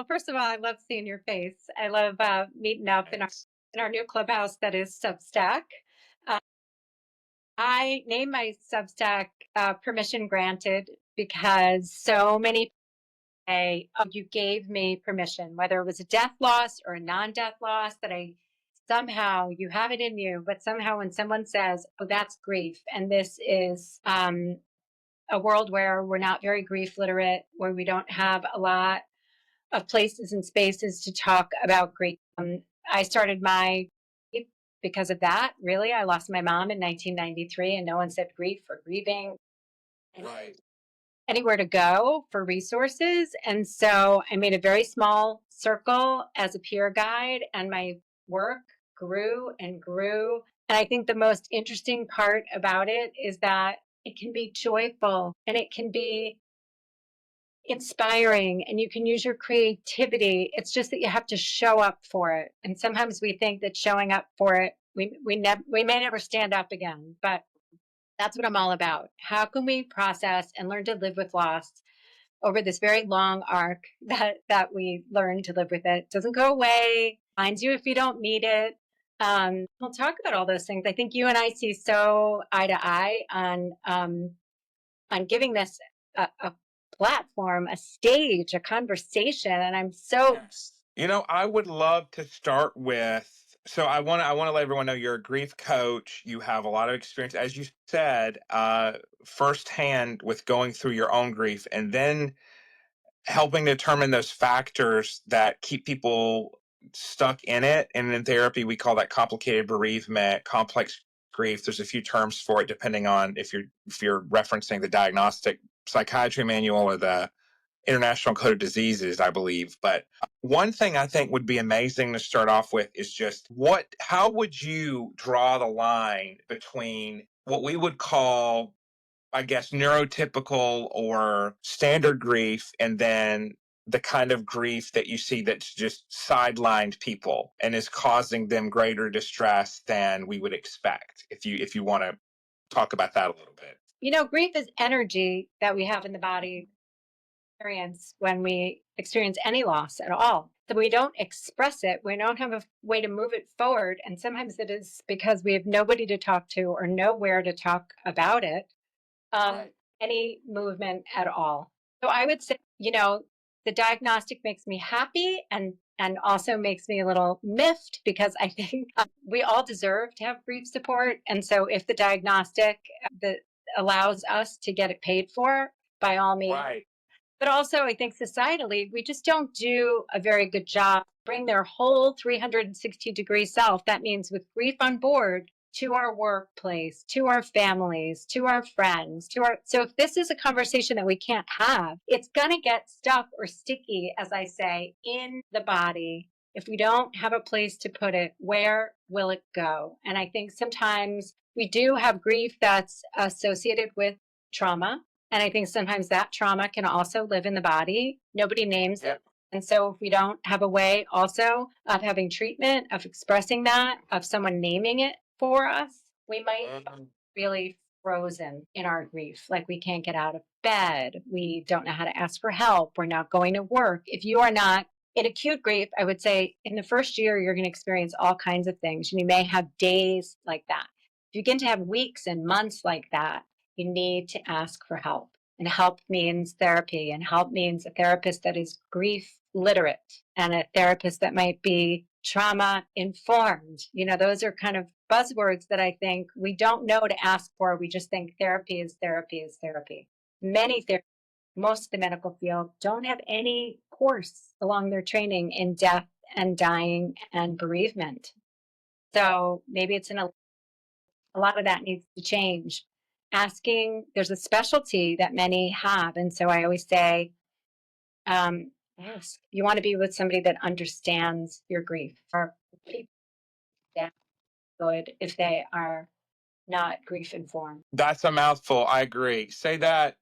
first of all, I love seeing your face. I love meeting up in Thanks. our new clubhouse that is Substack. Uh, I named my Substack permission granted because so many say, "Oh, you gave me permission," whether it was a death loss or a non-death loss. That I somehow you have it in you, but somehow when someone says, "Oh, that's grief," and this is a world where we're not very grief literate, where we don't have a lot of places and spaces to talk about grief. I started my grief because of that. Really, I lost my mom in 1993, and no one said grief or grieving Right. anywhere to go for resources. And so I made a very small circle as a peer guide, and my work grew and grew. And I think the most interesting part about it is that it can be joyful and it can be inspiring and you can use your creativity. It's just that you have to show up for it. And sometimes we think that showing up for it, we may never stand up again, but that's what I'm all about. How can we process and learn to live with loss over this very long arc that we learn to live with it? It doesn't go away, finds you if you don't meet it. We'll talk about all those things. I think you and I see so eye to eye on giving this a platform, a stage, a conversation. And I'm so Yes. I would love to start with. So I want to let everyone know you're a grief coach. You have a lot of experience, as you said, firsthand with going through your own grief, and then helping determine those factors that keep people stuck in it. And in therapy, we call that complicated bereavement, complex grief. There's a few terms for it depending on if you're referencing the diagnostic psychiatry manual or the International Code of Diseases, I believe. But one thing I think would be amazing to start off with is just how would you draw the line between what we would call, I guess, neurotypical or standard grief, and then the kind of grief that you see that's just sidelined people and is causing them greater distress than we would expect. If you want to talk about that a little bit. grief is energy that we have in the body experience when we experience any loss at all. So we don't express it. We don't have a way to move it forward. And sometimes it is because we have nobody to talk to or nowhere to talk about it, Right. any movement at all. So I would say, the diagnostic makes me happy and also makes me a little miffed because I think we all deserve to have grief support. And so if the diagnostic that allows us to get it paid for, by all means, Right. but also, I think societally, we just don't do a very good job bring their whole 360-degree self. That means with grief on board to our workplace, to our families, to our friends, to our. So if this is a conversation that we can't have, it's going to get stuck or sticky, as I say, in the body. If we don't have a place to put it, where will it go? And I think sometimes we do have grief that's associated with trauma, and I think sometimes that trauma can also live in the body. Nobody names Yeah. it. And so if we don't have a way also of having treatment, of expressing that, of someone naming it for us, we might Mhm. really frozen in our grief. Like we can't get out of bed. We don't know how to ask for help. We're not going to work. If you are not in acute grief, I would say in the first year, you're going to experience all kinds of things. You may have days like that. If you begin to have weeks and months like that, you need to ask for help. And help means therapy, and help means a therapist that is grief literate and a therapist that might be trauma informed. Those are kind of buzzwords that I think we don't know to ask for. We just think therapy is therapy is therapy. Many therapists, most of the medical field, don't have any course along their training in death and dying and bereavement. So maybe a lot of that needs to change. Asking, there's a specialty that many have. And so I always say, ask. You want to be with somebody that understands your grief. Or people that good if they are not grief informed. That's a mouthful. I agree. Say that.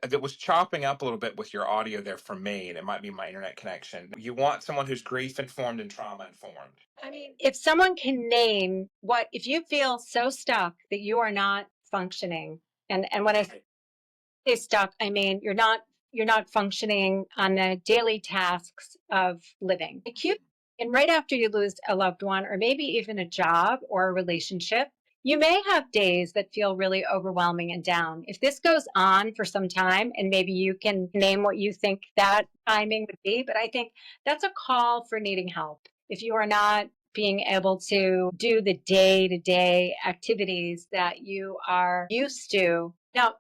That was chopping up a little bit with your audio there for me, and it might be my internet connection. You want someone who's grief informed and trauma informed. I mean, if someone can name if you feel so stuck that you are not functioning, and when I say stuck, I mean you're not you're not functioning on the daily tasks of living. Acute, and right after you lose a loved one, or maybe even a job or a relationship, you may have days that feel really overwhelming and down. If this goes on for some time, and maybe you can name what you think that timing would be, but I think that's a call for needing help. If you are not being able to do the day to day activities that you are used to, now,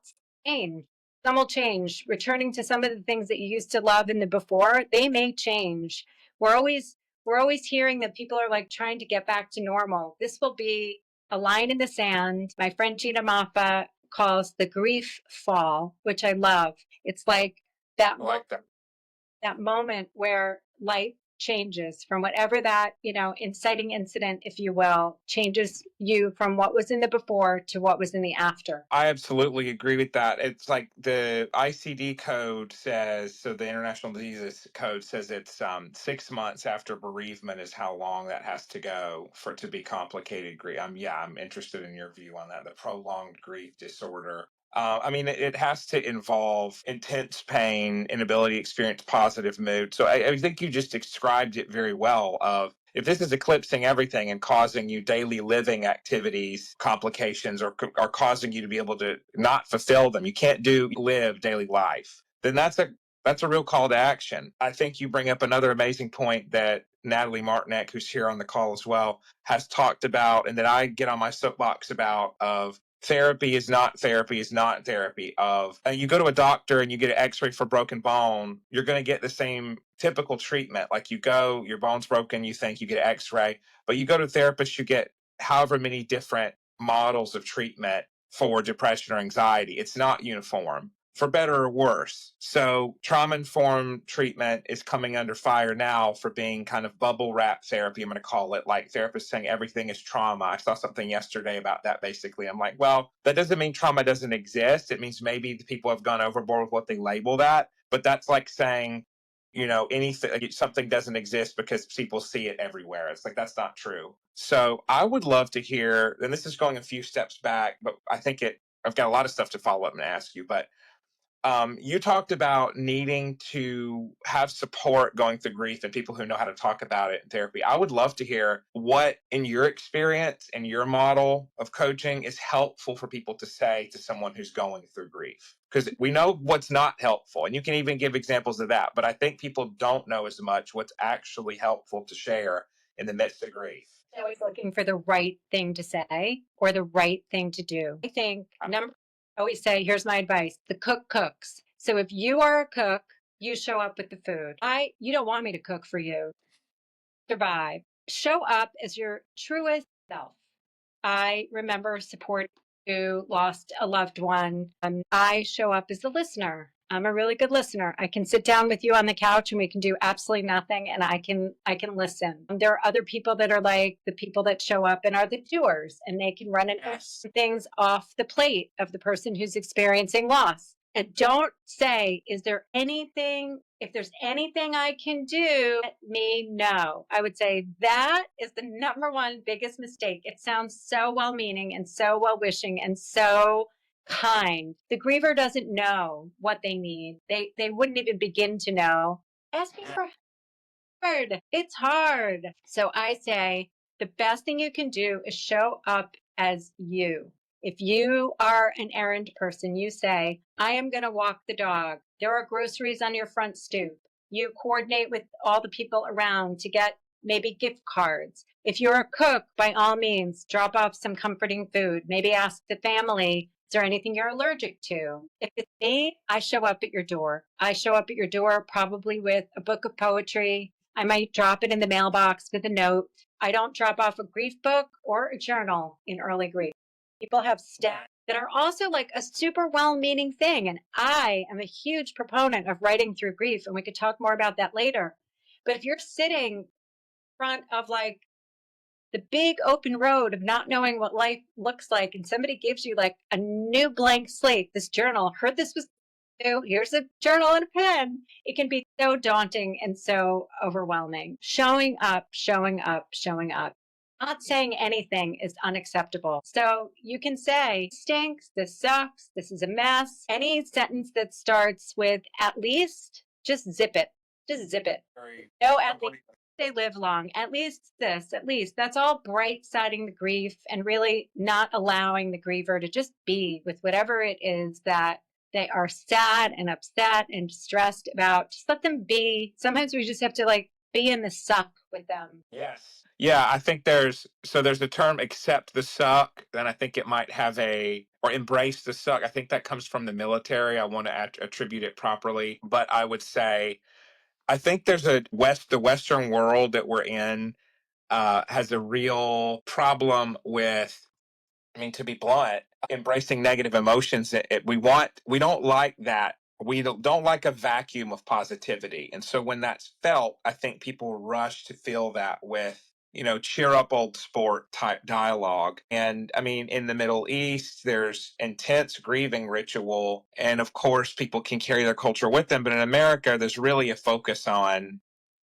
change. Some will change. Returning to some of the things that you used to love in the before, they may change. We're always we're always hearing that people are like trying to get back to normal. This will be a line in the sand. My friend Gina Maffa calls the grief fall, which I love. It's like that I like that. that moment where life changes from whatever that, inciting incident, if you will, changes you from what was in the before to what was in the after. I absolutely agree with that. It's like the ICD code says, so the International Diseases Code says it's 6 months after bereavement is how long that has to go for it to be complicated grief. I'm interested in your view on that, the prolonged grief disorder. I mean, it has to involve intense pain, inability to experience positive mood. So I think you just described it very well. Of if this is eclipsing everything and causing you daily living activities, complications, or causing you to be able to not fulfill them, you can't live daily life. Then that's a real call to action. I think you bring up another amazing point that Natalie Martinek, who's here on the call as well, has talked about, and that I get on my soapbox about, of therapy is not therapy is not therapy. Of you go to a doctor and you get an x-ray for broken bone, you're going to get the same typical treatment. Like, you go, your bone's broken, you think, you get an x-ray, but you go to a therapist, you get however many different models of treatment for depression or anxiety. It's not uniform, for better or worse. So trauma informed treatment is coming under fire now for being kind of bubble wrap therapy, I'm going to call it, like therapists saying everything is trauma. I saw something yesterday about that, basically. I'm like, well, that doesn't mean trauma doesn't exist. It means maybe the people have gone overboard with what they label that. But that's like saying, anything, like, something doesn't exist because people see it everywhere. It's like, that's not true. So I would love to hear, and this is going a few steps back, but I've got a lot of stuff to follow up and ask you. But you talked about needing to have support going through grief and people who know how to talk about it in therapy. I would love to hear what, in your experience and your model of coaching, is helpful for people to say to someone who's going through grief. Because we know what's not helpful, and you can even give examples of that. But I think people don't know as much what's actually helpful to share in the midst of grief. Always looking for the right thing to say or the right thing to do. I think I always say, here's my advice: the cook cooks. So if you are a cook, you show up with the food. You don't want me to cook for you. Survive. Show up as your truest self. I remember supporting who lost a loved one. I show up as a listener. I'm a really good listener. I can sit down with you on the couch and we can do absolutely nothing, and I can listen. There are other people that are like the people that show up and are the doers, and they can run and Yes. things off the plate of the person who's experiencing loss. And don't say, is there anything, if there's anything I can do, let me know. I would say that is the number one biggest mistake. It sounds so well meaning and so well wishing and so kind. The griever doesn't know what they need. They wouldn't even begin to know. Asking for hard. It's hard. So I say the best thing you can do is show up as you. If you are an errand person, you say, I am going to walk the dog. There are groceries on your front stoop. You coordinate with all the people around to get maybe gift cards. If you're a cook, by all means, drop off some comforting food. Maybe ask the family, is there anything you're allergic to? If it's me, I show up at your door. I show up at your door probably with a book of poetry. I might drop it in the mailbox with a note. I don't drop off a grief book or a journal in early grief. People have stats that are also like a super well meaning thing. And I am a huge proponent of writing through grief. And we could talk more about that later. But if you're sitting in front of like the big open road of not knowing what life looks like, and somebody gives you like a new blank slate, this journal, heard this was new, here's a journal and a pen, it can be so daunting and so overwhelming. Showing up, showing up, showing up. Not saying anything is unacceptable. So you can say, stinks, this sucks, this is a mess. Any sentence that starts with at least, just zip it. Just zip it. Very No, at least supportive. they live long. At least this, at least. That's all bright siding the grief and really not allowing the griever to just be with whatever it is that they are sad and upset and stressed about. Just let them be. Sometimes we just have to like be in the suck with them. Yes. Yeah, I think there's the term accept the suck, and I think it might have a or embrace the suck. I think that comes from the military. I want to attribute it properly, but I would say I think there's the Western world that we're in has a real problem with, I mean, to be blunt, embracing negative emotions. We don't like that. We don't like a vacuum of positivity. And so when that's felt, I think people rush to fill that with, cheer up old sport type dialogue. And I mean, in the Middle East, there's intense grieving ritual. And of course, people can carry their culture with them. But in America, there's really a focus on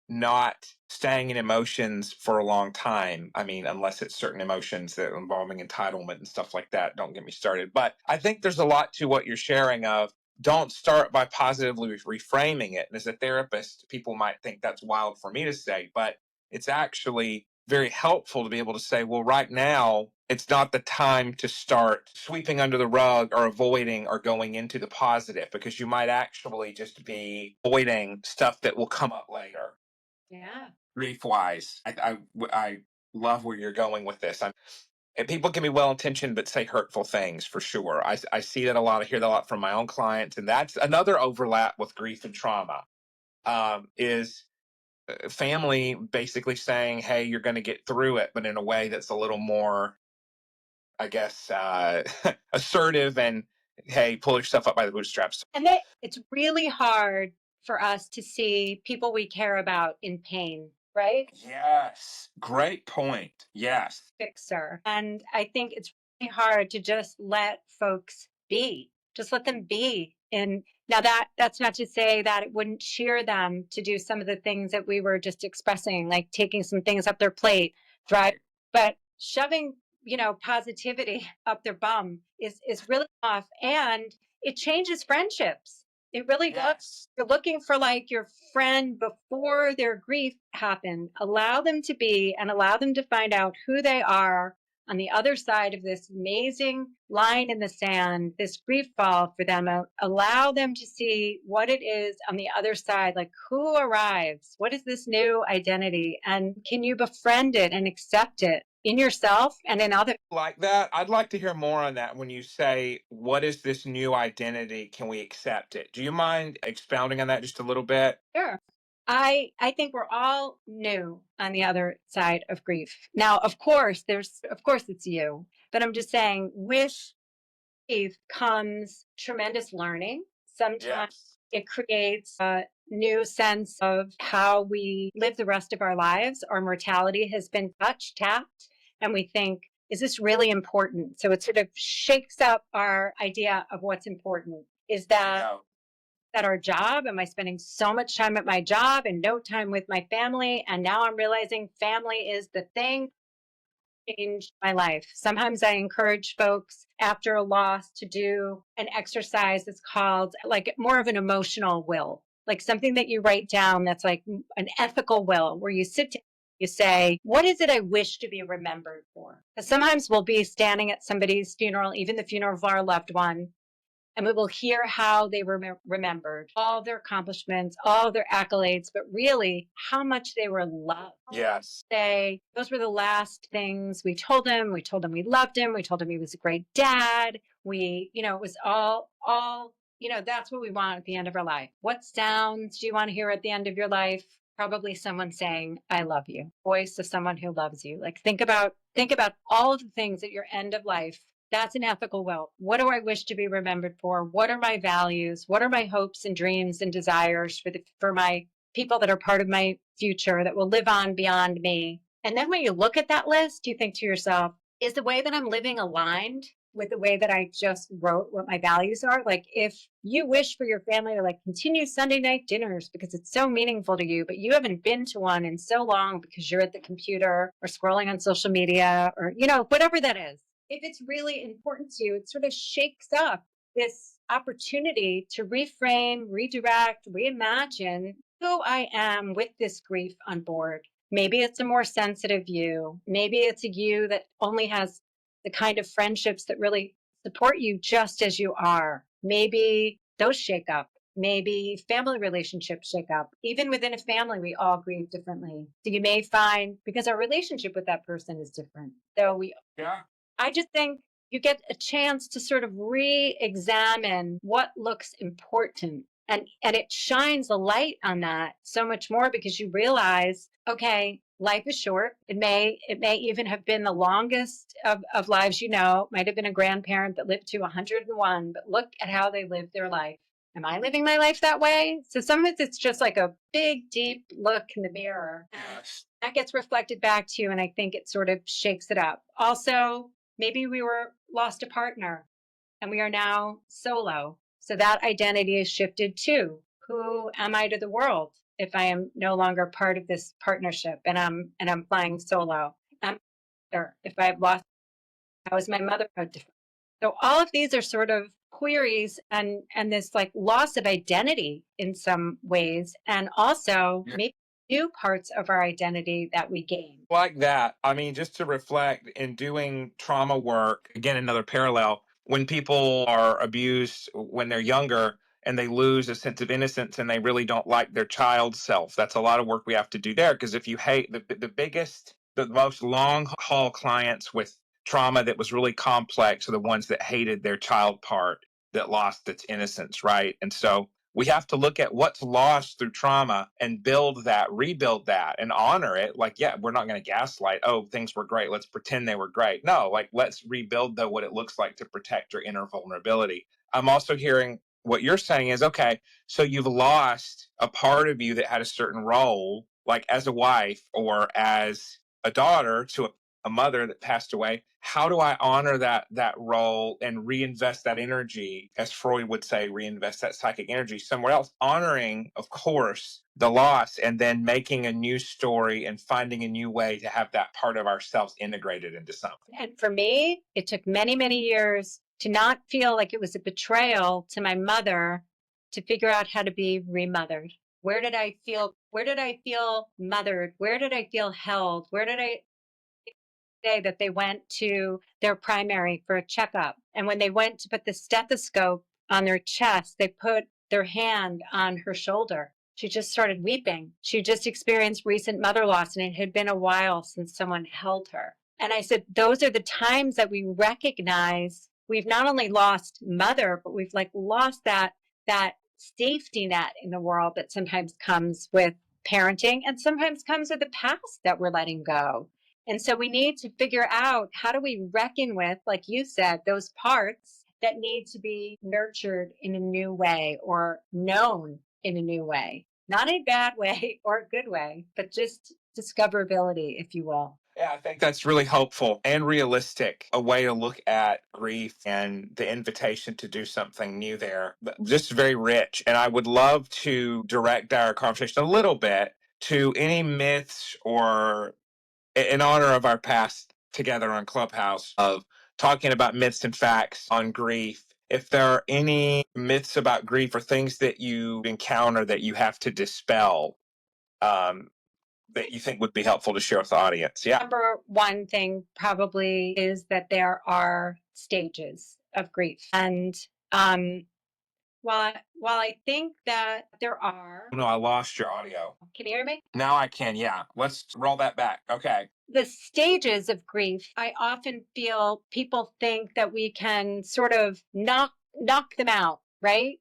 not staying in emotions for a long time. I mean, unless it's certain emotions that involving entitlement and stuff like that. Don't get me started. But I think there's a lot to what you're sharing of don't start by positively reframing it. And as a therapist, people might think that's wild for me to say, but it's actually very helpful to be able to say, well, right now, it's not the time to start sweeping under the rug or avoiding or going into the positive because you might actually just be avoiding stuff that will come up later Yeah. grief wise. I love where you're going with this. And people can be well intentioned but say hurtful things for sure. I see that a lot. I hear that a lot from my own clients, and that's another overlap with grief and trauma. Is family basically saying, "Hey, you're going to get through it," but in a way that's a little more, I guess, assertive and, "Hey, pull yourself up by the bootstraps." And it's really hard for us to see people we care about in pain, right? Yes, great point. Yes, Fixer. And I think it's really hard to just let folks be. Just let them be. And now that's not to say that it wouldn't cheer them to do some of the things that we were just expressing, like taking some things up their plate, thrive. right. But shoving, positivity up their bum is really tough. And it changes friendships. It really does. Yes. You're looking for like your friend before their grief happened. Allow them to be and allow them to find out who they are on the other side of this amazing line in the sand, this grief fall for them. Allow them to see what it is on the other side, like who arrives? What is this new identity? And can you befriend it and accept it in yourself and in others? Like that. I'd like to hear more on that when you say, what is this new identity? Can we accept it? Do you mind expounding on that just a little bit? Sure. I think we're all new on the other side of grief. Now, of course it's you, but I'm just saying with grief comes tremendous learning. Sometimes Yes. it creates a new sense of how we live the rest of our lives. Our mortality has been tapped, and we think, is this really important? So it sort of shakes up our idea of what's important. Is that Bingo. at our job? Am I spending so much time at my job and no time with my family? And now I'm realizing family is the thing that changed my life. Sometimes I encourage folks after a loss to do an exercise that's called like more of an emotional will, like something that you write down that's like an ethical will, where you sit down, you say, what is it I wish to be remembered for? Because sometimes we'll be standing at somebody's funeral, even the funeral of our loved one, and we will hear how they were remembered, all their accomplishments, all their accolades, but really how much they were loved. Yes. Say those were the last things we told him. We told him we loved him. We told him he was a great dad. It was all, that's what we want at the end of our life. What sounds do you want to hear at the end of your life? Probably someone saying, I love you, voice of someone who loves you. Like think about all of the things at your end of life. That's an ethical will. What do I wish to be remembered for? What are my values? What are my hopes and dreams and desires for my people that are part of my future that will live on beyond me? And then when you look at that list, you think to yourself, is the way that I'm living aligned with the way that I just wrote what my values are. Like, if you wish for your family to like continue Sunday night dinners because it's so meaningful to you, but you haven't been to one in so long because you're at the computer or scrolling on social media or, whatever that is. If it's really important to you, it sort of shakes up this opportunity to reframe, redirect, reimagine who I am with this grief on board. Maybe it's a more sensitive you. Maybe it's a you that only has the kind of friendships that really support you just as you are. Maybe those shake up. Maybe family relationships shake up. Even within a family, we all grieve differently. So you may find because our relationship with that person is different. So Yeah. I just think you get a chance to sort of re-examine what looks important, and it shines a light on that so much more because you realize, okay, life is short. It may even have been the longest of lives. Might have been a grandparent that lived to 101, but look at how they lived their life. Am I living my life that way? So some of it's just like a big deep look in the mirror. Yes. That gets reflected back to you, and I think it sort of shakes it up. Also, maybe we were lost a partner and we are now solo. So that identity is shifted too. Who am I to the world if I am no longer part of this partnership and I'm flying solo? If I've lost, how is my motherhood different? So all of these are sort of queries and this like loss of identity in some ways, and also Yeah. maybe new parts of our identity that we gain. Like that. I mean, just to reflect in doing trauma work, again, another parallel, when people are abused when they're younger and they lose a sense of innocence and they really don't like their child self, that's a lot of work we have to do there. Because if you hate the biggest, the most long haul clients with trauma that was really complex are the ones that hated their child part that lost its innocence, right? And so we have to look at what's lost through trauma and build that, rebuild that, and honor it. Like, yeah, we're not going to gaslight, oh, things were great, let's pretend they were great. No, like, let's rebuild, though, what it looks like to protect your inner vulnerability. I'm also hearing what you're saying is, okay, so you've lost a part of you that had a certain role, like as a wife or as a daughter to a mother that passed away. How do I honor that role and reinvest that energy, as Freud would say, reinvest that psychic energy somewhere else, honoring, of course, the loss, and then making a new story and finding a new way to have that part of ourselves integrated into something. And for me, it took many, many years to not feel like it was a betrayal to my mother to figure out how to be remothered. Where did I feel mothered? Where did I feel held? Where did I day that they went to their primary for a checkup. And when they went to put the stethoscope on their chest, they put their hand on her shoulder. She just started weeping. She just experienced recent mother loss, and it had been a while since someone held her. And I said, those are the times that we recognize we've not only lost mother, but we've like lost that safety net in the world that sometimes comes with parenting and sometimes comes with the past that we're letting go. And so we need to figure out how do we reckon with, like you said, those parts that need to be nurtured in a new way or known in a new way, not a bad way or a good way, but just discoverability, if you will. Yeah, I think that's really hopeful and realistic. A way to look at grief and the invitation to do something new there. Just very rich. And I would love to direct our conversation a little bit to any myths or in honor of our past together on Clubhouse of talking about myths and facts on grief. If there are any myths about grief or things that you encounter that you have to dispel, um, that you think would be helpful to share with the audience. Yeah. Number one thing probably is that there are stages of grief. And while I think that there are, No, I lost your audio. can you hear me? Now I can. Yeah. Let's roll that back. Okay. The stages of grief, I often feel people think that we can sort of knock them out, right?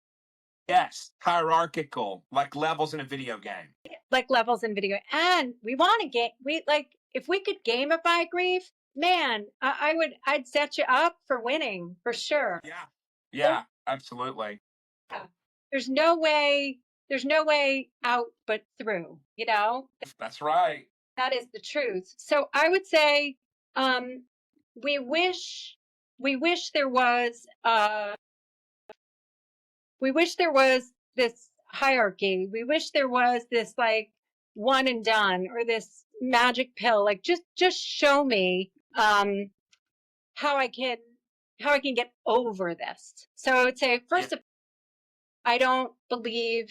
Yes. Hierarchical, like levels in a video game. Like levels in video. And we want to get we like if we could gamify grief, man, I'd set you up for winning for sure. Yeah. Yeah. Absolutely. There's no way there's no way out but through, That's right. that is the truth. So I would say, um, we wish we wish there was we wish there was this hierarchy. We wish there was this like one and done or this magic pill. Like just show me how I can how I can get over this. So I would say first of all, I don't believe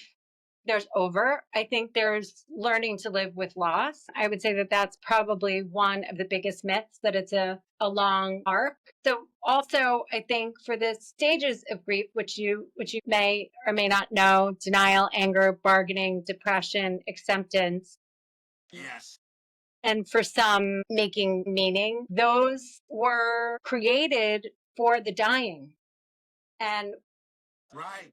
there's over. I think there's learning to live with loss. I would say that that's probably one of the biggest myths, that it's a long arc. So also I think for the stages of grief, which you may or may not know, denial, anger, bargaining, depression, acceptance, Yes. and for some making meaning, those were created for the dying. And Right.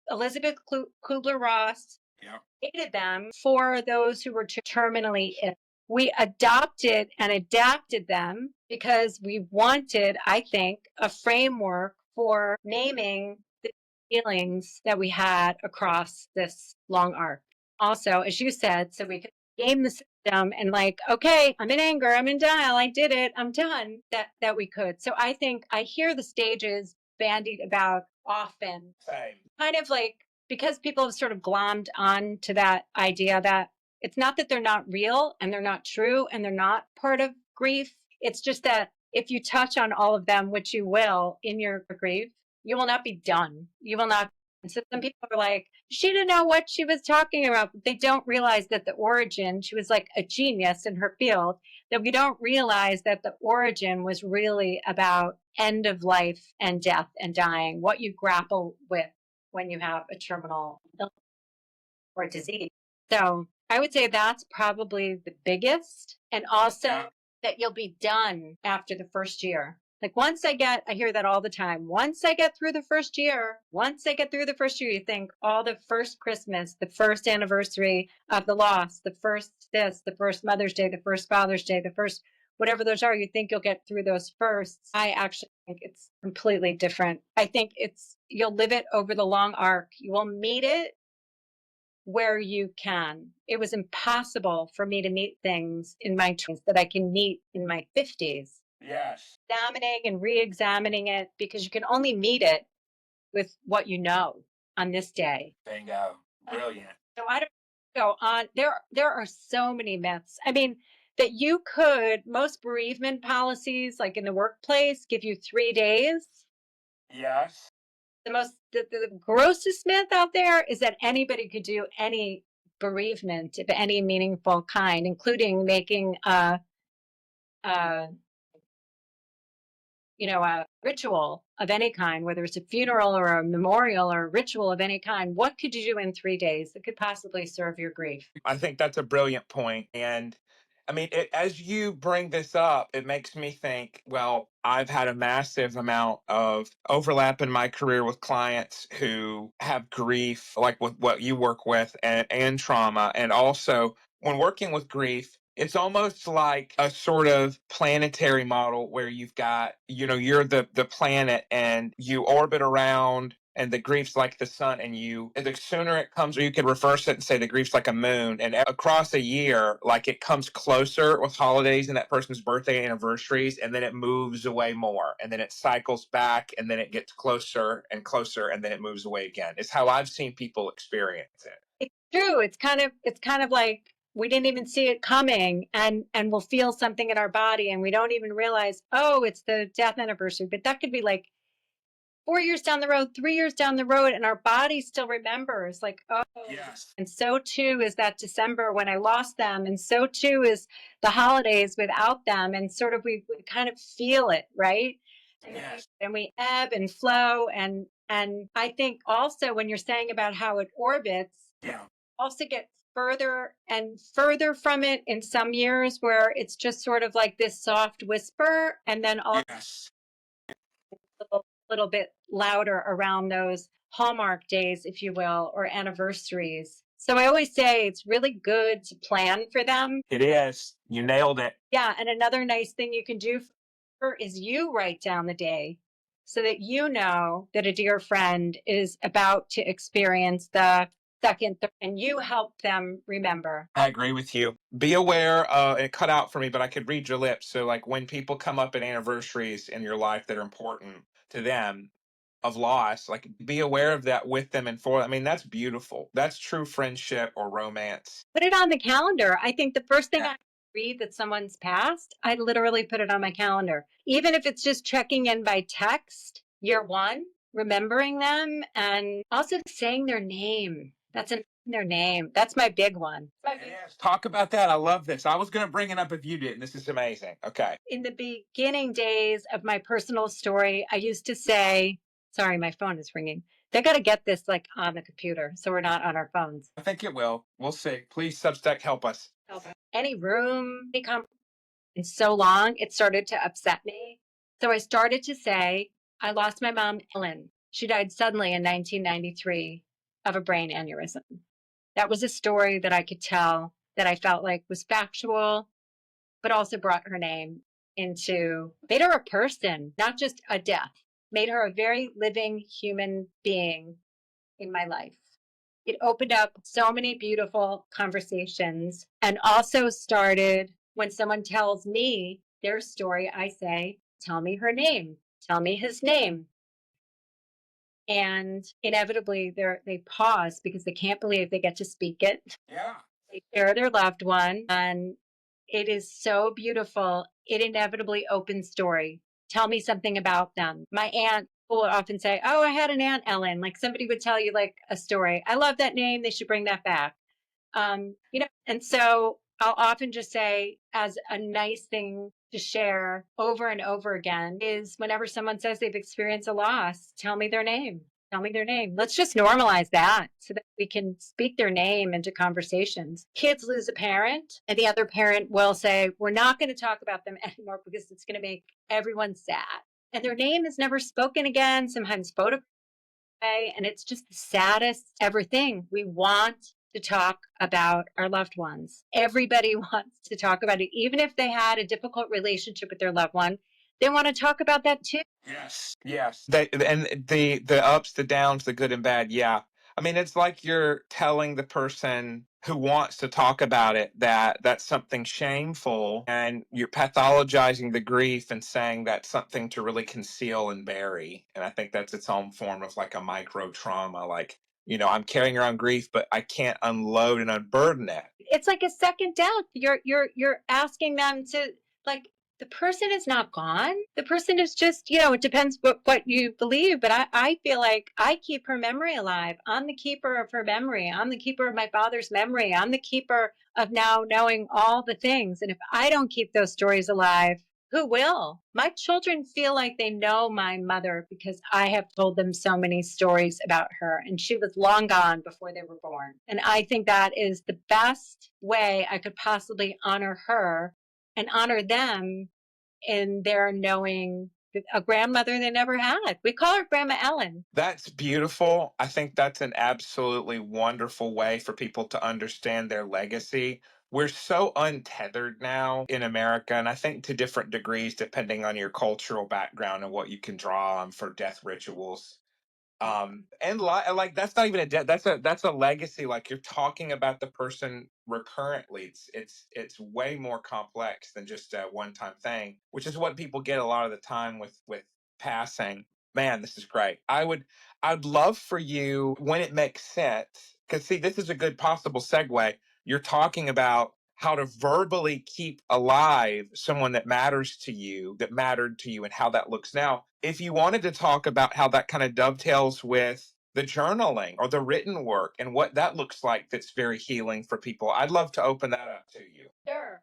Elizabeth Kubler-Ross Yeah. created them for those who were terminally ill. We adopted and adapted them because we wanted, I think, a framework for naming the feelings that we had across this long arc. Also, as you said, so we could game the system and like, okay, I'm in anger, I'm in denial, I did it, I'm done. That we could. So I think I hear the stages bandied about often. Same. Kind of like, because people have sort of glommed on to that idea that it's not that they're not real and they're not true and they're not part of grief. It's just that if you touch on all of them, which you will in your grief, you will not be done. You will not. And so some people are like, she didn't know what she was talking about. But they don't realize that the origin, she was like a genius in her field, that we don't realize that the origin was really about end of life and death and dying, what you grapple with when you have a terminal illness or disease. So I would say that's probably the biggest. And also that you'll be done after the first year. Like I hear that all the time. Once I get through the first year, you think all the first Christmas, the first anniversary of the loss, the first this, the first Mother's Day, the first Father's Day, the first whatever those are, you think you'll get through those firsts. I actually think it's completely different. I think you'll live it over the long arc. You will meet it where you can. It was impossible for me to meet things in my 20s that I can meet in my 50s. Yes. Examining and re examining it, because you can only meet it with what you know on this day. Bingo. Brilliant. So I don't go on. There are so many myths. I mean, that you could, most bereavement policies, like in the workplace, give you 3 days. Yes. The grossest myth out there is that anybody could do any bereavement of any meaningful kind, including making a a ritual of any kind, whether it's a funeral or a memorial or a ritual of any kind. What could you do in 3 days that could possibly serve your grief? I think that's a brilliant point. And I mean, as you bring this up, it makes me think, well, I've had a massive amount of overlap in my career with clients who have grief, like with what you work with, and trauma. And also, when working with grief, it's almost like a sort of planetary model where you've got, you're the planet and you orbit around, and the grief's like the sun, and the sooner it comes, or you could reverse it and say the grief's like a moon, and across a year, like it comes closer with holidays and that person's birthday anniversaries, and then it moves away more, and then it cycles back, and then it gets closer and closer, and then it moves away again. It's how I've seen people experience it. It's true. It's kind of like we didn't even see it coming, and we'll feel something in our body and we don't even realize, oh, it's the death anniversary. But that could be like 4 years down the road, 3 years down the road, and our body still remembers, like, oh, Yes. and so too is that December when I lost them, and so too is the holidays without them, and sort of we kind of feel it, right? Yes. And we ebb and flow, and I think also when you're saying about how it orbits, Yeah. also get further and further from it in some years where it's just sort of like this soft whisper, and then also Yes. little bit louder around those hallmark days, if you will, or anniversaries. So I always say it's really good to plan for them. It is. You nailed it. Yeah. And another nice thing you can do is you write down the day so that you know that a dear friend is about to experience the second, and you help them remember. I agree with you. Be aware, it cut out for me, but I could read your lips. So, like, when people come up at anniversaries in your life that are important to them of loss, like, be aware of that with them and for. I mean, that's beautiful. That's true friendship or romance. Put it on the calendar. I think the first thing Yeah. I read that someone's passed, I literally put it on my calendar. Even if it's just checking in by text, year one, remembering them and also saying their name. Their name. That's my big one. Yes. Talk about that. I love this. I was going to bring it up if you didn't. This is amazing. Okay. In the beginning days of my personal story, I used to say, sorry, my phone is ringing. They got to get this like on the computer so we're not on our phones. I think it will. We'll see. Please, Substack, help us. Any room, any in so long, it started to upset me. So I started to say, I lost my mom, Ellen. She died suddenly in 1993 of a brain aneurysm. That was a story that I could tell that I felt like was factual, but also brought her name into, made her a person, not just a death, made her a very living human being in my life. It opened up so many beautiful conversations and also started when someone tells me their story, I say, tell me her name, tell me his name. And inevitably they pause because they can't believe they get to speak it. Yeah. They share their loved one and it is so beautiful. It inevitably opens story. Tell me something about them. My aunt will often say, oh, I had an aunt Ellen. Like somebody would tell you like a story. I love that name. They should bring that back. And so I'll often just say, as a nice thing to share over and over again, is whenever someone says they've experienced a loss, tell me their name. Tell me their name. Let's just normalize that so that we can speak their name into conversations. Kids lose a parent, and the other parent will say, we're not going to talk about them anymore because it's going to make everyone sad. And their name is never spoken again, sometimes photographed. And it's just the saddest ever thing. We want to talk about our loved ones. Everybody wants to talk about it, even if they had a difficult relationship with their loved one. They want to talk about that too. Yes. Yes. The ups, the downs, the good and bad. Yeah. I mean, it's like you're telling the person who wants to talk about it that that's something shameful, and you're pathologizing the grief and saying that's something to really conceal and bury. And I think that's its own form of like a micro trauma. Like, I'm carrying around grief, but I can't unload and unburden it. It's like a second death. You're asking them to, like, the person is not gone. The person is just, it depends what you believe, but I feel like I keep her memory alive. I'm the keeper of her memory. I'm the keeper of my father's memory. I'm the keeper of now knowing all the things. And if I don't keep those stories alive, who will? My children feel like they know my mother because I have told them so many stories about her, and she was long gone before they were born. And I think that is the best way I could possibly honor her and honor them in their knowing a grandmother they never had. We call her Grandma Ellen. That's beautiful. I think that's an absolutely wonderful way for people to understand their legacy. We're so untethered now in America, and I think to different degrees, depending on your cultural background and what you can draw on for death rituals. And like that's not even a debt. That's a legacy. Like you're talking about the person recurrently. It's way more complex than just a one time thing, which is what people get a lot of the time with passing. Man, this is great. I'd love for you when it makes sense. Because see, this is a good possible segue. You're talking about how to verbally keep alive someone that matters to you, that mattered to you, and how that looks now. If you wanted to talk about how that kind of dovetails with the journaling or the written work and what that looks like, that's very healing for people, I'd love to open that up to you. Sure.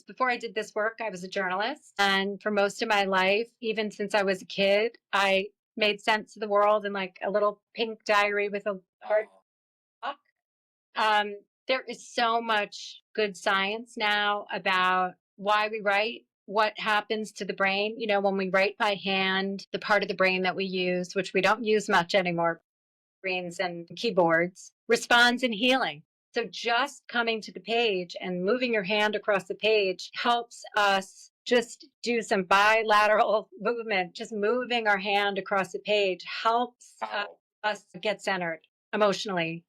Before I did this work, I was a journalist. And for most of my life, even since I was a kid, I made sense of the world in like a little pink diary with a hard book. Um, there is so much good science now about why we write, what happens to the brain. When we write by hand, the part of the brain that we use, which we don't use much anymore, screens and keyboards, responds in healing. So just coming to the page and moving your hand across the page helps us just do some bilateral movement. Just moving our hand across the page helps us get centered emotionally.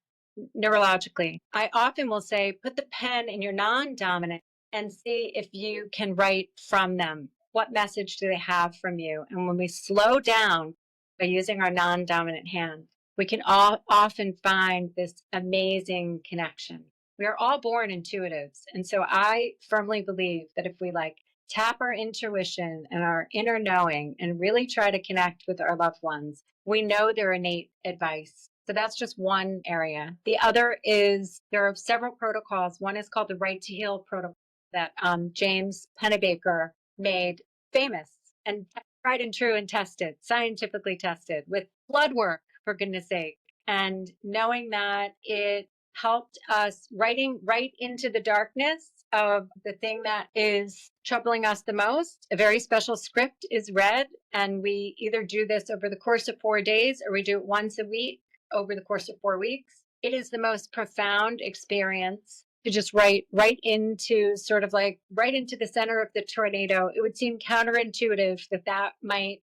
neurologically. I often will say, put the pen in your non dominant and see if you can write from them. What message do they have from you? And when we slow down by using our non dominant hand, we can all often find this amazing connection. We are all born intuitives. And so I firmly believe that if we like tap our intuition and our inner knowing and really try to connect with our loved ones, we know their innate advice. So that's just one area. The other is there are several protocols. One is called the Right to Heal protocol that James Pennebaker made famous and tried and true and tested, scientifically tested with blood work, for goodness sake. And knowing that it helped us writing right into the darkness of the thing that is troubling us the most. A very special script is read, and we either do this over the course of 4 days or we do it once a week over the course of 4 weeks. It is the most profound experience to just write right into sort of like right into the center of the tornado. It would seem counterintuitive that that might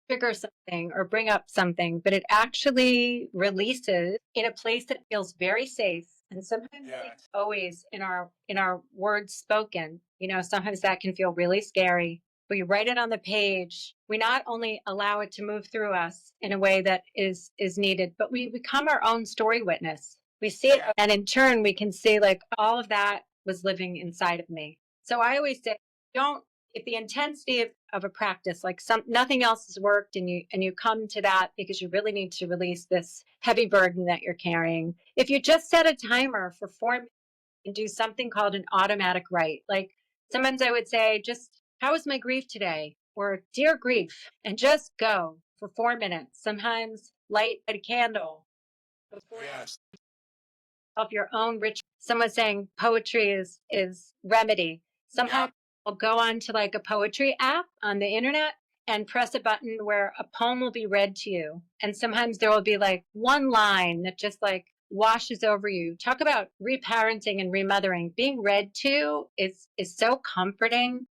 trigger something or bring up something, but it actually releases in a place that feels very safe. And sometimes always in our words spoken, sometimes that can feel really scary. But you write it on the page, we not only allow it to move through us in a way that is needed, but we become our own story witness. We see it, and in turn we can see like all of that was living inside of me. So I always say, don't if the intensity of a practice like nothing else has worked and you come to that because you really need to release this heavy burden that you're carrying, if you just set a timer for 4 minutes and do something called an automatic write, like sometimes I would say, just how was my grief today, or dear grief, and just go for 4 minutes. Sometimes light a candle before of your own ritual. Someone saying poetry is remedy. Sometimes I'll go on to like a poetry app on the internet and press a button where a poem will be read to you. And sometimes there will be like one line that just like washes over you. Talk about reparenting and remothering. Being read to is so comforting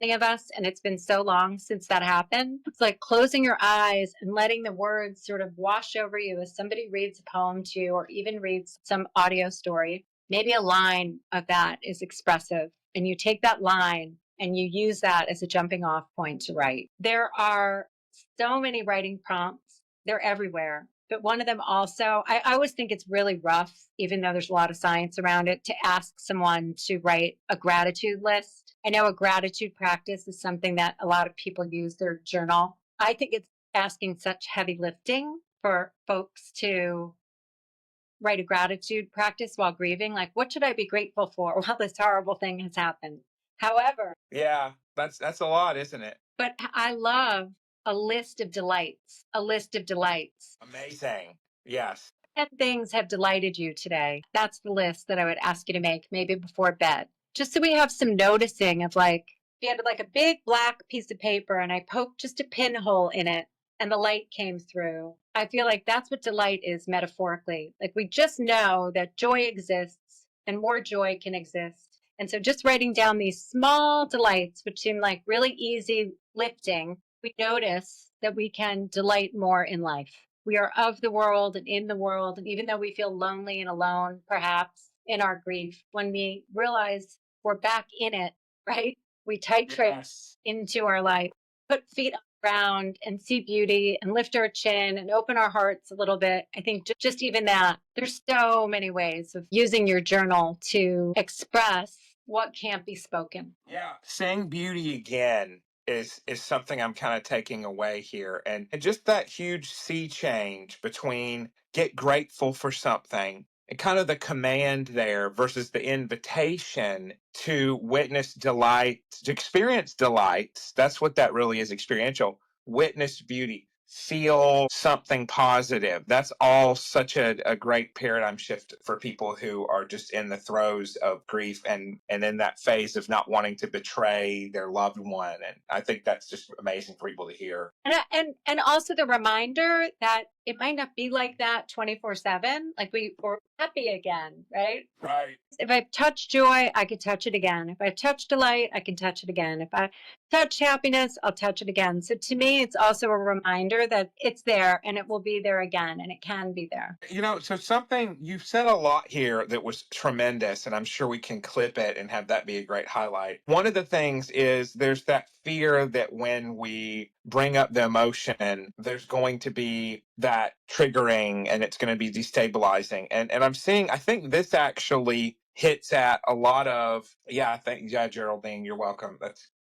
of us, and it's been so long since that happened. It's like closing your eyes and letting the words sort of wash over you as somebody reads a poem to you or even reads some audio story. Maybe a line of that is expressive, and you take that line and you use that as a jumping off point to write. There are so many writing prompts, they're everywhere. But one of them also, I always think it's really rough, even though there's a lot of science around it, to ask someone to write a gratitude list. I know a gratitude practice is something that a lot of people use their journal. I think it's asking such heavy lifting for folks to write a gratitude practice while grieving. Like, what should I be grateful for while this horrible thing has happened? However, that's a lot, isn't it? but I love a list of delights, a list of delights. Amazing. Yes. 10 things have delighted you today. That's the list that I would ask you to make maybe before bed. Just so we have some noticing of like, if you had like a big black piece of paper and I poked just a pinhole in it and the light came through. I feel like that's what delight is metaphorically. Like we just know that joy exists and more joy can exist. And so just writing down these small delights, which seem like really easy lifting, we notice that we can delight more in life. We are of the world and in the world. And even though we feel lonely and alone, perhaps in our grief, when we realize we're back in it, right? We titrate into our life, put feet on the ground and see beauty and lift our chin and open our hearts a little bit. I think just even that, there's so many ways of using your journal to express what can't be spoken. Yeah. Seeing beauty again is something I'm kind of taking away here. And just that huge sea change between get grateful for something and kind of the command there versus the invitation to witness delight, to experience delights. That's what that really is, experiential. Witness beauty, feel something positive. That's all such a great paradigm shift for people who are just in the throes of grief and in that phase of not wanting to betray their loved one. And I think that's just amazing for people to hear. And also the reminder that it might not be like that 24/7. Like we're happy again, right? Right. If I've touched joy, I can touch it again. If I've touched delight, I can touch it again. If I touch happiness, I'll touch it again. So to me, it's also a reminder that it's there and it will be there again and it can be there. So something you've said a lot here that was tremendous, and I'm sure we can clip it and have that be a great highlight. One of the things is there's that fear that when we bring up the emotion, there's going to be that triggering and it's going to be destabilizing. And I think this actually hits at a lot of, yeah, yeah, Geraldine, you're welcome.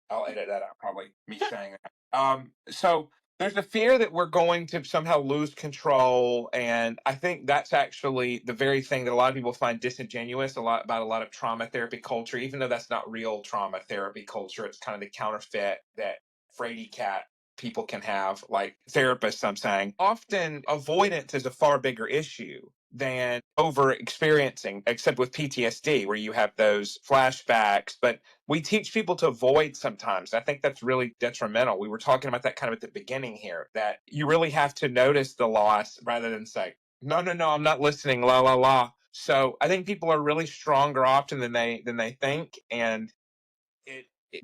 I'll edit that out, probably me saying that. So there's a fear that we're going to somehow lose control, and I think that's actually the very thing that a lot of people find disingenuous a lot of trauma therapy culture, even though that's not real trauma therapy culture. It's kind of the counterfeit that fraidy cat people can have, like therapists. I'm saying often avoidance is a far bigger issue than over experiencing, except with PTSD, where you have those flashbacks. But we teach people to avoid sometimes. I think that's really detrimental. We were talking about that kind of at the beginning here, that you really have to notice the loss rather than say, no, no, no, I'm not listening, la la la. So I think people are really stronger often than they think. And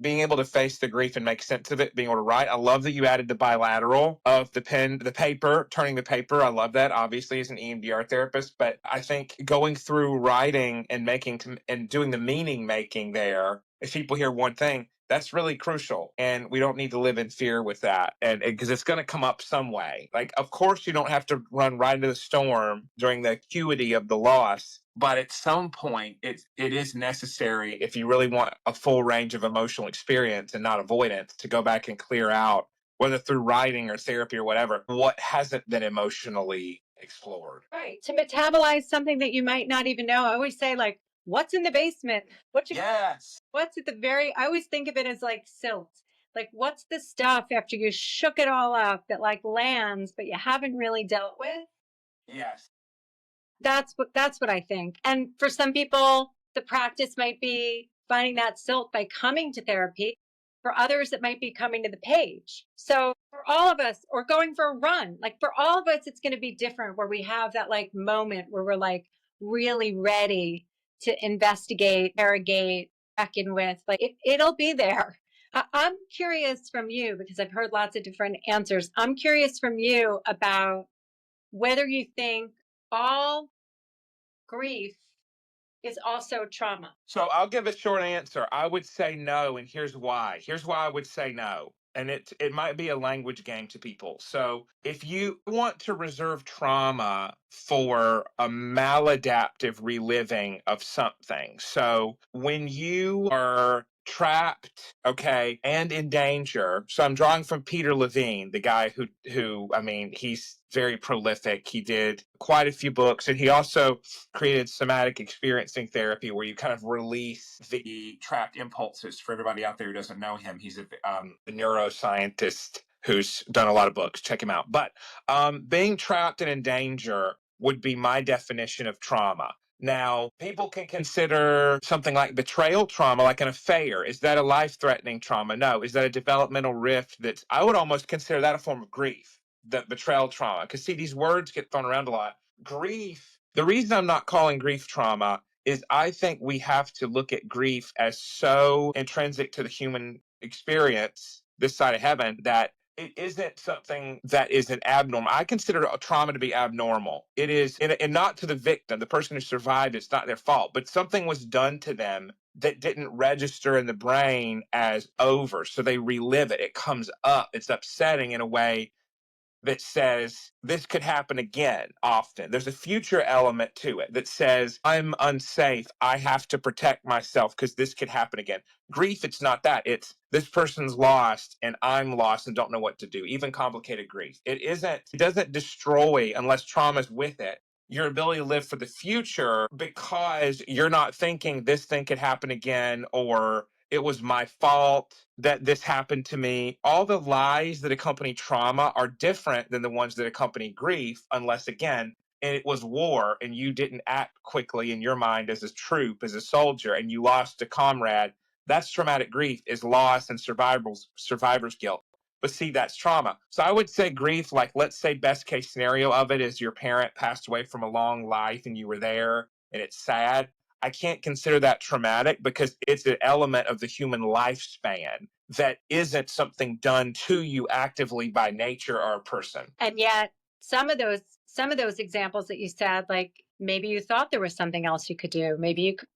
being able to face the grief and make sense of it, being able to write. I love that you added the bilateral of the pen, the paper, turning the paper. I love that, obviously, as an EMDR therapist. But I think going through writing and and doing the meaning making there, if people hear one thing, that's really crucial. And we don't need to live in fear with that. And because it's going to come up some way. Like, of course, you don't have to run right into the storm during the acuity of the loss, but at some point it is necessary, if you really want a full range of emotional experience and not avoidance, to go back and clear out, whether through writing or therapy or whatever, what hasn't been emotionally explored. Right. To metabolize something that you might not even know. I always say, like, what's in the basement? Yes. What's at the very, I always think of it as like silt. Like, what's the stuff after you shook it all up that like lands, but you haven't really dealt with? Yes. That's what I think. And for some people, the practice might be finding that silt by coming to therapy. For others, it might be coming to the page. So for all of us, or going for a run, like for all of us, it's going to be different where we have that like moment where we're like really ready to investigate, interrogate, check in with. Like it'll be there. I'm curious from you because I've heard lots of different answers. I'm curious from you about whether you think all grief is also trauma. So I'll give a short answer. I would say no, and here's why. Here's why I would say no. And it might be a language game to people. So if you want to reserve trauma for a maladaptive reliving of something, so when you are trapped, okay, and in danger. So I'm drawing from Peter Levine, the guy who I mean, he's very prolific. He did quite a few books, and he also created somatic experiencing therapy, where you kind of release the trapped impulses. For everybody out there who doesn't know him, he's a neuroscientist who's done a lot of books. Check him out. But being trapped and in danger would be my definition of trauma. Now, people can consider something like betrayal trauma, like an affair. Is that a life threatening trauma? No. Is that a developmental rift? I would almost consider that a form of grief, the betrayal trauma. Because, see, these words get thrown around a lot. Grief, the reason I'm not calling grief trauma is I think we have to look at grief as so intrinsic to the human experience this side of heaven that it isn't something that is an abnormal. I consider a trauma to be abnormal. It is, and not to the victim, the person who survived. It's not their fault, but something was done to them that didn't register in the brain as over. So they relive it. It comes up. It's upsetting in a way that says this could happen again often. There's a future element to it that says, I'm unsafe. I have to protect myself because this could happen again. Grief, it's not that. It's this person's lost and I'm lost and don't know what to do. Even complicated grief. It doesn't destroy, unless trauma's with it, your ability to live for the future, because you're not thinking this thing could happen again, or it was my fault that this happened to me. All the lies that accompany trauma are different than the ones that accompany grief, unless, again, it was war and you didn't act quickly in your mind as a troop, as a soldier, and you lost a comrade. That's traumatic grief, is loss and survivor's guilt. but see, that's trauma. So I would say grief, like, let's say best case scenario of it is your parent passed away from a long life and you were there and it's sad. I can't consider that traumatic because it's an element of the human lifespan that isn't something done to you actively by nature or a person. And yet some of those examples that you said, like maybe you thought there was something else you could do. Maybe you could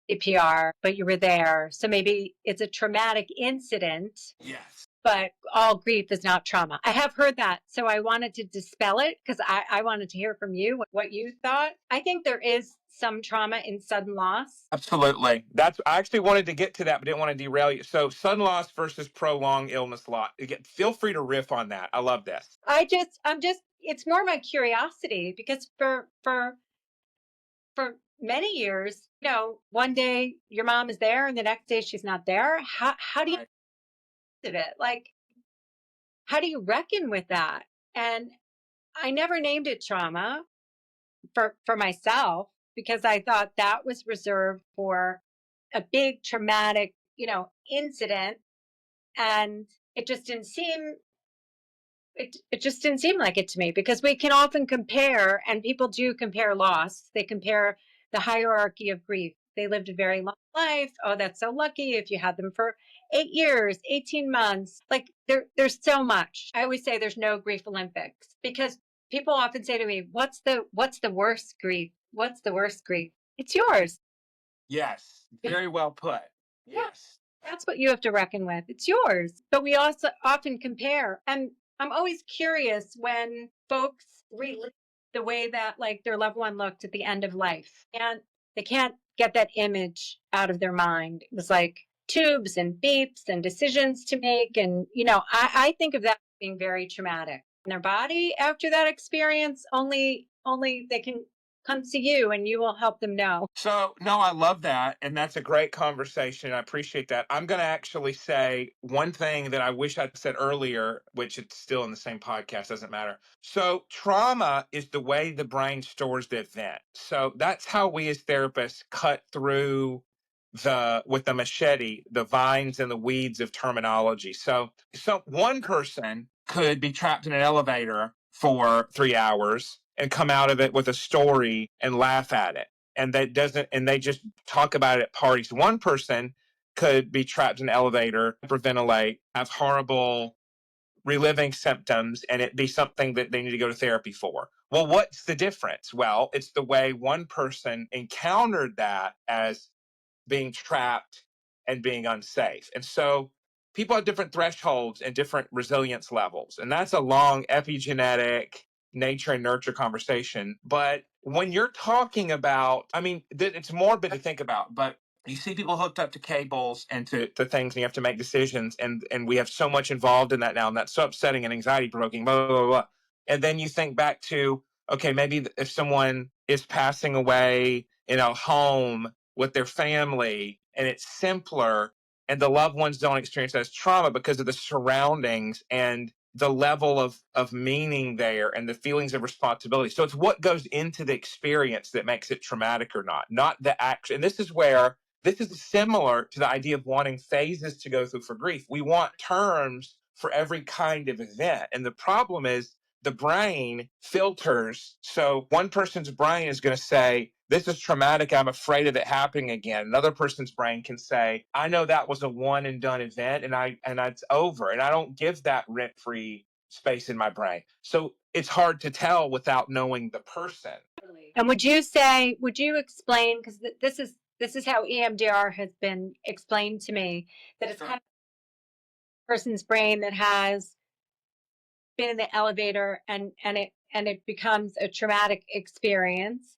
CPR, but you were there. So maybe it's a traumatic incident, Yes. but all grief is not trauma. I have heard that. So I wanted to dispel it because I wanted to hear from you what you thought. I think there is some trauma in sudden loss. Absolutely. That's I actually wanted to get to that, but didn't want to derail you. So sudden loss versus prolonged illness loss. Again, feel free to riff on that. I love this. I'm just it's more my curiosity because for many years, one day your mom is there and the next day she's not there. How do you Right. do it? Like, how do you reckon with that? And I never named it trauma for myself because I thought that was reserved for a big traumatic, incident, and it just didn't seem it just didn't seem like it to me because we can often compare, and people do compare loss. They compare the hierarchy of grief. They lived a very long life. Oh, that's so lucky if you had them for 8 years, 18 months. Like there's so much. I always say there's no grief Olympics because people often say to me, what's the worst grief? What's the worst grief? It's yours. Yes. Very well put. Yeah. Yes. That's what you have to reckon with. It's yours. But we also often compare. And I'm always curious when folks relive the way that like their loved one looked at the end of life. And they can't get that image out of their mind. It was like tubes and beeps and decisions to make. And, I think of that being very traumatic. And their body after that experience, only they can come to you and you will help them know. So, no, I love that. And that's a great conversation. I appreciate that. I'm going to actually say one thing that I wish I'd said earlier, which it's still in the same podcast, doesn't matter. So, trauma is the way the brain stores the event. So, that's how we as therapists cut through with the machete, the vines and the weeds of terminology. So one person could be trapped in an elevator for 3 hours and come out of it with a story and laugh at it, and they just talk about it at parties. One person could be trapped in an elevator, hyperventilate, have horrible reliving symptoms, and it be something that they need to go to therapy for. Well, what's the difference? Well, it's the way one person encountered that as being trapped and being unsafe. And so people have different thresholds and different resilience levels. And that's a long epigenetic nature and nurture conversation. But when you're talking about, I mean, it's morbid to think about, but you see people hooked up to cables and to things, and you have to make decisions. And we have so much involved in that now. And that's so upsetting and anxiety provoking, blah, blah, blah, blah. And then you think back to, okay, maybe if someone is passing away in a home with their family and it's simpler, and the loved ones don't experience that as trauma because of the surroundings and the level of meaning there and the feelings of responsibility. So it's what goes into the experience that makes it traumatic or not the action. And this is similar to the idea of wanting phases to go through for grief. We want terms for every kind of event. And the problem is the brain filters. So one person's brain is going to say, this is traumatic. I'm afraid of it happening again. Another person's brain can say, I know that was a one and done event, and it's over. And I don't give that rent free space in my brain. So it's hard to tell without knowing the person. And would you explain, because this is how EMDR has been explained to me, that it's kind of a person's brain that has been in the elevator and it becomes a traumatic experience,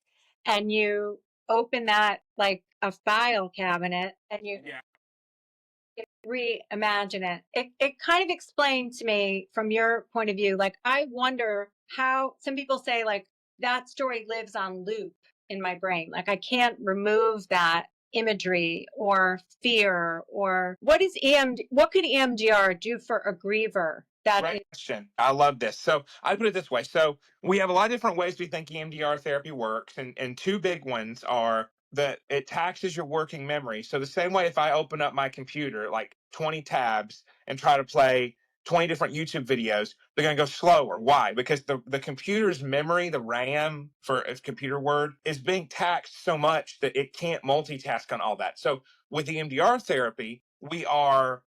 and you open that like a file cabinet and you Yeah. reimagine it. It kind of explained to me from your point of view, like I wonder how some people say like that story lives on loop in my brain. Like I can't remove that imagery or fear. Or what could EMDR do for a griever that Great is question. I love this. So I put it this way. So we have a lot of different ways we think EMDR therapy works, and two big ones are that it taxes your working memory. So the same way if I open up my computer, like 20 tabs, and try to play 20 different YouTube videos, they're going to go slower. Why? Because the computer's memory, the RAM for a computer word, is being taxed so much that it can't multitask on all that. So with the EMDR therapy, we are,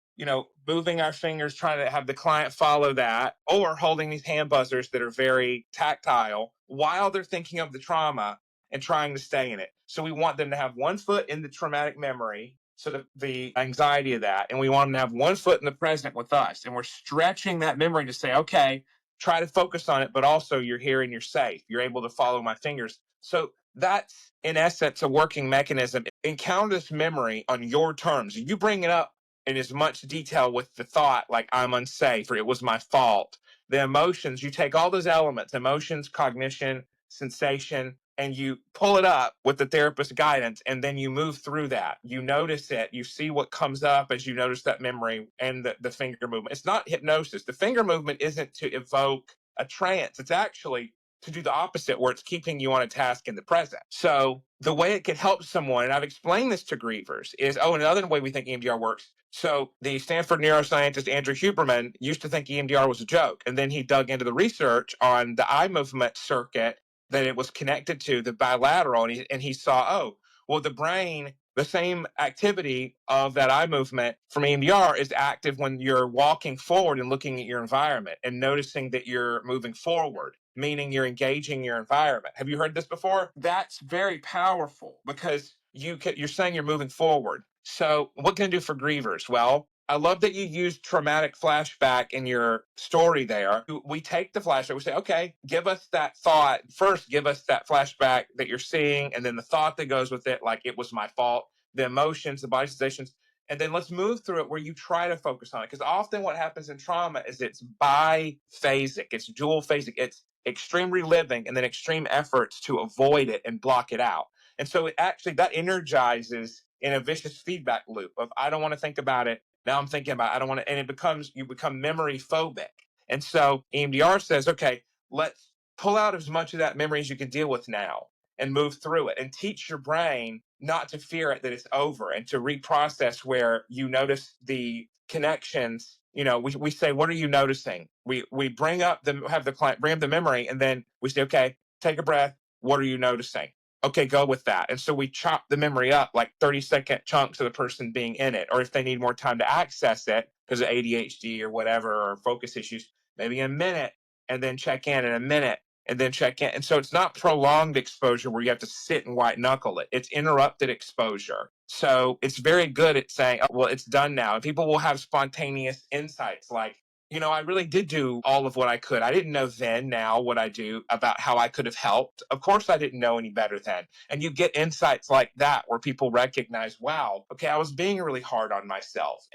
moving our fingers, trying to have the client follow that, or holding these hand buzzers that are very tactile while they're thinking of the trauma and trying to stay in it. So we want them to have one foot in the traumatic memory, so the anxiety of that, and we want them to have one foot in the present with us. And we're stretching that memory to say, okay, try to focus on it, but also you're here and you're safe. You're able to follow my fingers. So that's in essence a working mechanism. Encounter this memory on your terms. You bring it up in as much detail with the thought, like I'm unsafe or it was my fault. The emotions, you take all those elements, emotions, cognition, sensation, and you pull it up with the therapist's guidance, and then you move through that. You notice it, you see what comes up as you notice that memory and the finger movement. It's not hypnosis. The finger movement isn't to evoke a trance, it's actually to do the opposite, where it's keeping you on a task in the present. So the way it could help someone, and I've explained this to grievers, is another way we think EMDR works. So the Stanford neuroscientist Andrew Huberman used to think EMDR was a joke, and then he dug into the research on the eye movement circuit that it was connected to, the bilateral, and he saw, oh, well, the brain, the same activity of that eye movement from EMDR is active when you're walking forward and looking at your environment and noticing that you're moving forward, meaning you're engaging your environment. Have you heard this before? That's very powerful because you're saying you're moving forward. So what can I do for grievers? Well, I love that you used traumatic flashback in your story there. We take the flashback, we say, okay, give us that thought. First, give us that flashback that you're seeing, and then the thought that goes with it, like it was my fault, the emotions, the body sensations. And then let's move through it where you try to focus on it. Because often what happens in trauma is it's biphasic, it's dual phasic, it's extreme reliving and then extreme efforts to avoid it and block it out. And so it actually that energizes in a vicious feedback loop of I don't want to think about it. Now I'm thinking about I don't want to, and you become memory phobic. And so EMDR says, okay, let's pull out as much of that memory as you can deal with now and move through it and teach your brain not to fear it that it's over and to reprocess where you notice the connections. We say, what are you noticing? We bring up have the client bring up the memory, and then we say, okay, take a breath. What are you noticing? Okay, go with that. And so we chop the memory up like 30-second chunks of the person being in it. Or if they need more time to access it because of ADHD or whatever, or focus issues, maybe a minute and then check in a minute and then check in. And so it's not prolonged exposure where you have to sit and white knuckle it. It's interrupted exposure. So it's very good at saying, oh, well, it's done now. And people will have spontaneous insights like, I really did do all of what I could. I didn't know then, now what I do about how I could have helped. Of course, I didn't know any better then. And you get insights like that where people recognize, wow, okay, I was being really hard on myself.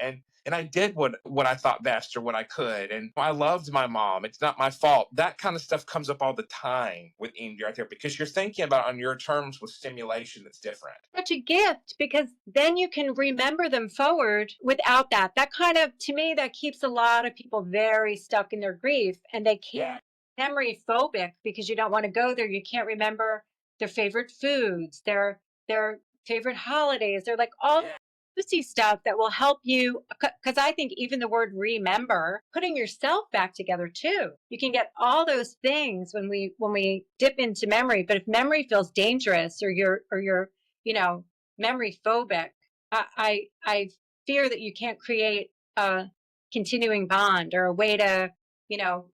And I did what I thought best or what I could. And I loved my mom. It's not my fault. That kind of stuff comes up all the time with EMDR therapy because you're thinking about it on your terms with stimulation that's different. Such a gift because then you can remember them forward without that. That kind of, to me, that keeps a lot of people very stuck in their grief and they can't memory phobic because you don't want to go there. You can't remember their favorite foods, their favorite holidays. They're like all juicy stuff that will help you because I think even the word remember, putting yourself back together too. You can get all those things when we dip into memory. But if memory feels dangerous or you're memory phobic, I fear that you can't create a continuing bond or a way to, you know,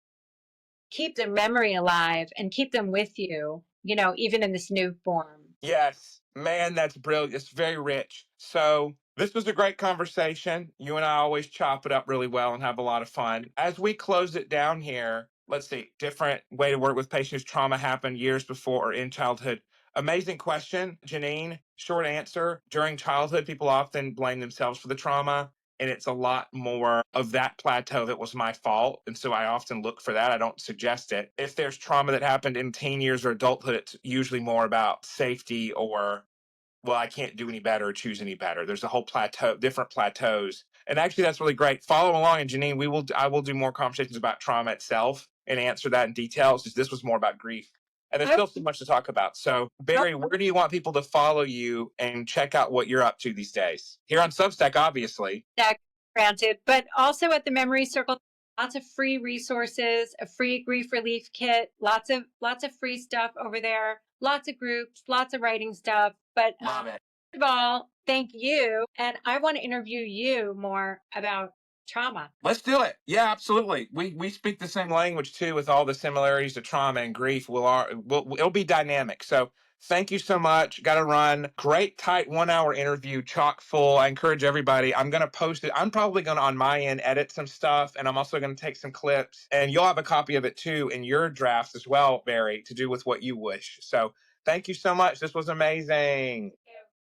keep the memory alive and keep them with you, even in this new form. Yes, man, that's brilliant. It's very rich. So, this was a great conversation. You and I always chop it up really well and have a lot of fun. As we close it down here, let's see, different way to work with patients. Trauma happened years before or in childhood. Amazing question, Janine. Short answer. During childhood, people often blame themselves for the trauma. And it's a lot more of that plateau that was my fault. And so I often look for that. I don't suggest it. If there's trauma that happened in teen years or adulthood, it's usually more about safety or, well, I can't do any better or choose any better. There's a whole plateau, different plateaus. And actually, that's really great. Follow along. And Janine, I will do more conversations about trauma itself and answer that in details. This was more about grief. And there's I still so much to talk about. So, Barry, where do you want people to follow you and check out what you're up to these days? Here on Substack, obviously. that granted, but also at the Memory Circle lots of free resources, a free grief relief kit, lots of free stuff over there, lots of groups, lots of writing stuff. But Love it. first of all, thank you, and I want to interview you more about trauma. Let's do it. Yeah, absolutely. We speak the same language too, with all the similarities to trauma and grief. It'll be dynamic. So thank you so much. Got to run. Great tight 1 hour interview, chock full. I encourage everybody. I'm gonna post it. I'm probably gonna on my end edit some stuff, and I'm also gonna take some clips, and you'll have a copy of it too in your drafts as well, Barry, to do with what you wish. So thank you so much. This was amazing.